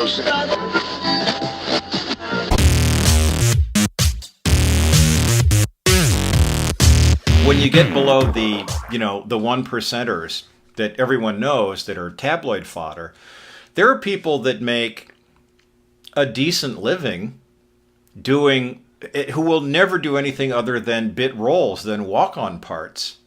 When you get below the one percenters that everyone knows that are tabloid fodder, there are people that make a decent living doing, who will never do anything other than bit roles, than walk-on parts.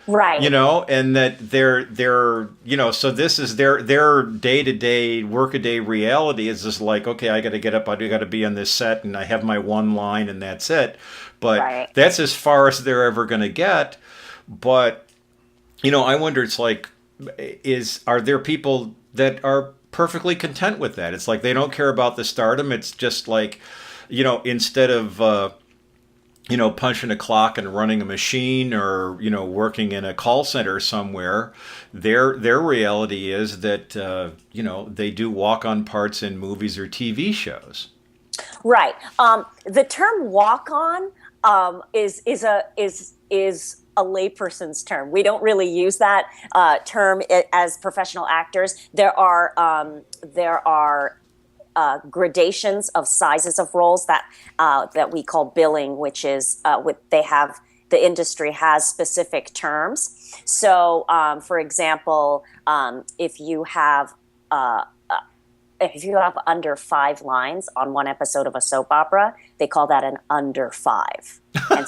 Right. And that they're so this is their day-to-day workaday reality is just like, okay, I got to get up, I got to be on this set, and I have my one line, and that's it. But Right. that's as far as they're ever going to get. But I wonder, it's like, are there people that are perfectly content with that? It's like they don't care about the stardom. It's just like, instead of punching a clock and running a machine, or working in a call center somewhere, their reality is that they do walk-on parts in movies or TV shows. Right. The term walk-on is a layperson's term. We don't really use that term as professional actors. There are gradations of sizes of roles that we call billing, which is the industry has specific terms. So, for example, if you have under 5 lines on one episode of a soap opera, they call that an under 5. And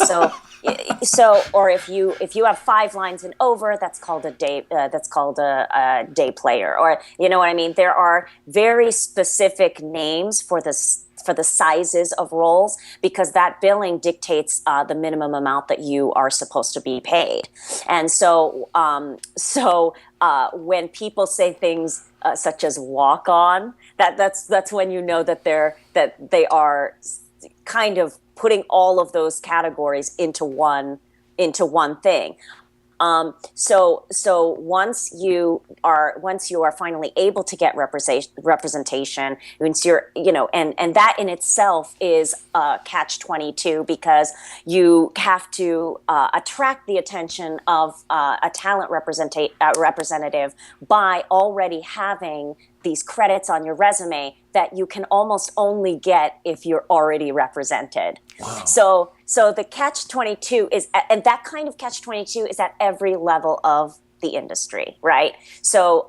or if you have 5 lines and over, that's called a day. That's called a day player, or you know what I mean. There are very specific names for the sizes of roles, because that billing dictates the minimum amount that you are supposed to be paid. And so when people say things such as walk on, that's when you know that they are kind of putting all of those categories into one thing. So once you are finally able to get representation, once you're, and that in itself is catch-22, because you have to attract the attention of a talent representative by already having these credits on your resume that you can almost only get if you're already represented. Wow. So the catch-22 is, and that kind of catch-22 is at every level of the industry, right? So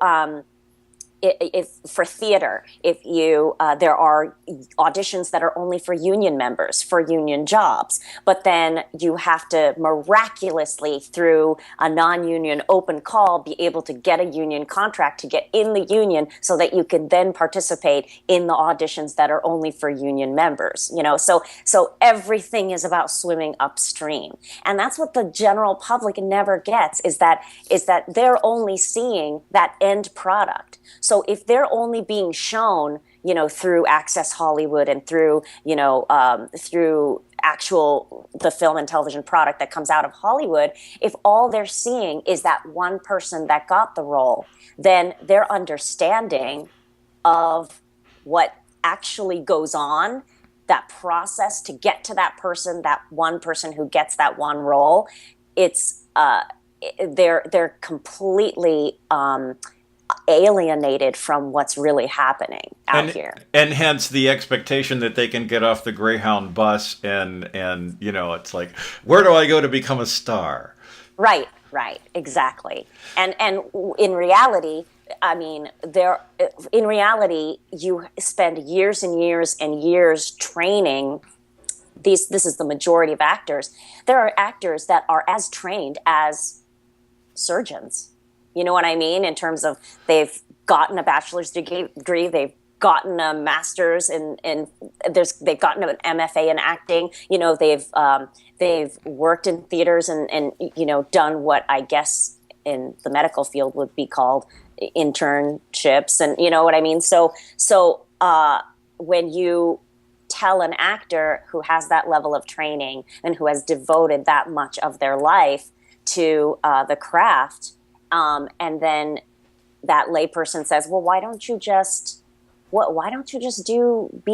if for theater, there are auditions that are only for union members, for union jobs, but then you have to miraculously, through a non-union open call, be able to get a union contract to get in the union, so that you can then participate in the auditions that are only for union members. So everything is about swimming upstream, and that's what the general public never gets, is that they're only seeing that end product. So if they're only being shown, through Access Hollywood and through the film and television product that comes out of Hollywood, if all they're seeing is that one person that got the role, then their understanding of what actually goes on, that process to get to that person, that one person who gets that one role, they're completely alienated from what's really happening out here. And hence the expectation that they can get off the Greyhound bus and it's like, where do I go to become a star? Right, exactly. And in reality, you spend years and years and years training. This is the majority of actors. There are actors that are as trained as surgeons. You know what I mean? In terms of, they've gotten a bachelor's degree, they've gotten a master's they've gotten an MFA in acting. They've worked in theaters and done what I guess in the medical field would be called internships, and you know what I mean. So when you tell an actor who has that level of training and who has devoted that much of their life to the craft, and then that layperson says, "Well, why don't you just be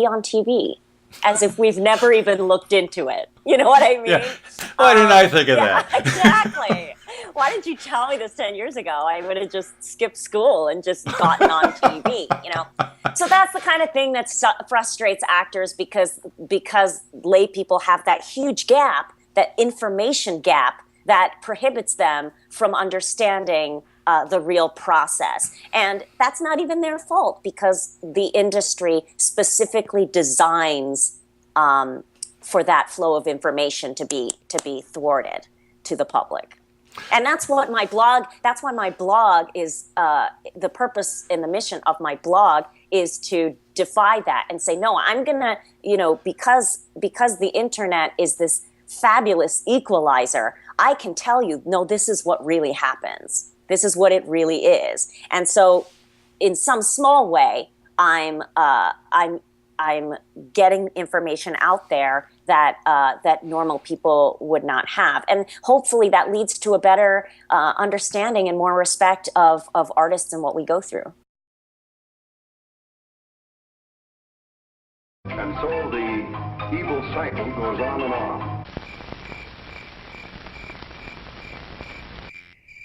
on TV?" As if we've never even looked into it. You know what I mean? Yeah. Why didn't I think of that? Exactly. Why did you tell me this 10 years ago? I would have just skipped school and just gotten on TV, you know? So that's the kind of thing that frustrates actors because lay people have that huge gap, that information gap that prohibits them from understanding the real process. And that's not even their fault because the industry specifically designs for that flow of information to be thwarted to the public. And that's why my blog is, the purpose and the mission of my blog is to defy that and say, no, I'm gonna, because the internet is this fabulous equalizer, I can tell you, no, this is what really happens. This is what it really is. And so in some small way, I'm getting information out there that normal people would not have, and hopefully that leads to a better understanding and more respect of artists and what we go through. And so the evil cycle goes on and on.